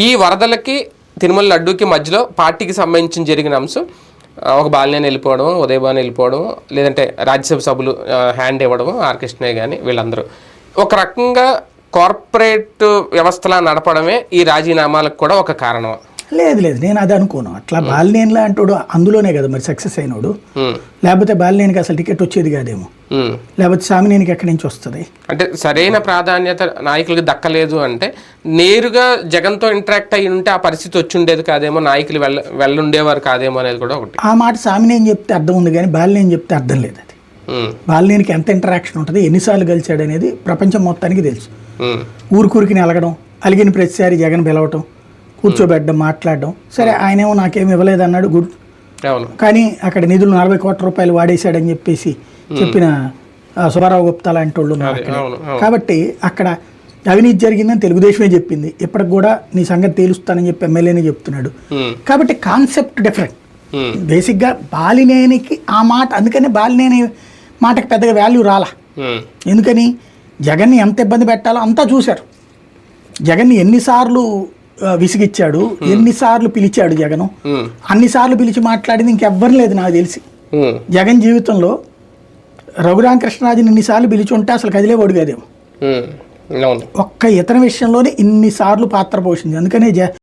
ఈ వరదలకి తిరుమల లడ్డూకి మధ్యలో పార్టీకి సంబంధించి జరిగిన అంశం ఒక బాలినేని వెళ్ళిపోవడం, ఉదయభాను వెళ్ళిపోవడం, లేదంటే రాజ్యసభ సభ్యులు హ్యాండ్ ఇవ్వడం, ఆర్ కృష్ణయ్య కానీ వీళ్ళందరూ ఒక రకంగా కార్పొరేట్ వ్యవస్థలా నడపడమే ఈ రాజీనామాలకు కూడా ఒక కారణం. లేదు నేను అది అనుకోను. అట్లా బాలినేని లాంటోడు అందులోనే కదా మరి సక్సెస్ అయినోడు. లేకపోతే బాలినేనికి అసలు టికెట్ వచ్చేది కాదేమో, లేకపోతే సామినేనికి ఎక్కడి నుంచి వస్తుంది? అంటే సరైన ప్రాధాన్యత నాయకులకి దక్కలేదు అంటే నేరుగా జగన్తో ఇంటరాక్ట్ అయ్యి ఉంటే ఆ పరిస్థితి వచ్చి ఉండేది కాదేమో, నాయకులు వెళ్ళుండేవారు కాదేమో అనేది కూడా ఒకటి. ఆ మాట సామినేని చెప్తే అర్థం ఉంది కానీ బాలినేని చెప్తే అర్థం లేదు. అది బాలినేనికి ఎంత ఇంటరాక్షన్ ఉంటుంది, ఎన్నిసార్లు గెలిచాడు అనేది ప్రపంచం మొత్తానికి తెలుసు. ఊరికి అలగడం, అలిగిన ప్రతిసారి జగన్ పిలవటం, కూర్చోబెట్టడం, మాట్లాడడం. సరే ఆయనేమో నాకేమి ఇవ్వలేదు అన్నాడు, గుడ్. కానీ అక్కడ నిధులు 40 కోట్ల రూపాయలు వాడేశాడని చెప్పేసి చెప్పిన సుబ్బారావు గుప్తా లాంటి వాళ్ళు ఉన్నారు. కాబట్టి అక్కడ అవినీతి జరిగిందని తెలుగుదేశమే చెప్పింది. ఇప్పటికి కూడా నీ సంగతి తేలుస్తానని చెప్పి ఎమ్మెల్యేనే చెప్తున్నాడు. కాబట్టి కాన్సెప్ట్ డిఫరెంట్. బేసిక్గా బాలినేనికి ఆ మాట, అందుకని బాలినేని మాటకి పెద్దగా వాల్యూ రాలా. ఎందుకని జగన్ని ఎంత ఇబ్బంది పెట్టాలో అంతా చూశారు. జగన్ని ఎన్నిసార్లు విసిగిచ్చాడు, ఎన్నిసార్లు పిలిచాడు జగను, అన్నిసార్లు పిలిచి మాట్లాడింది ఇంకెవ్వరు లేదు నాకు తెలిసి. జగన్ జీవితంలో రఘురామకృష్ణరాజుని ఇన్నిసార్లు పిలిచి ఉంటే అసలు కదిలేవాడు కాదేమో. ఒక్క ఇతర విషయంలోనే ఇన్నిసార్లు పాత్ర పోషింది. అందుకనే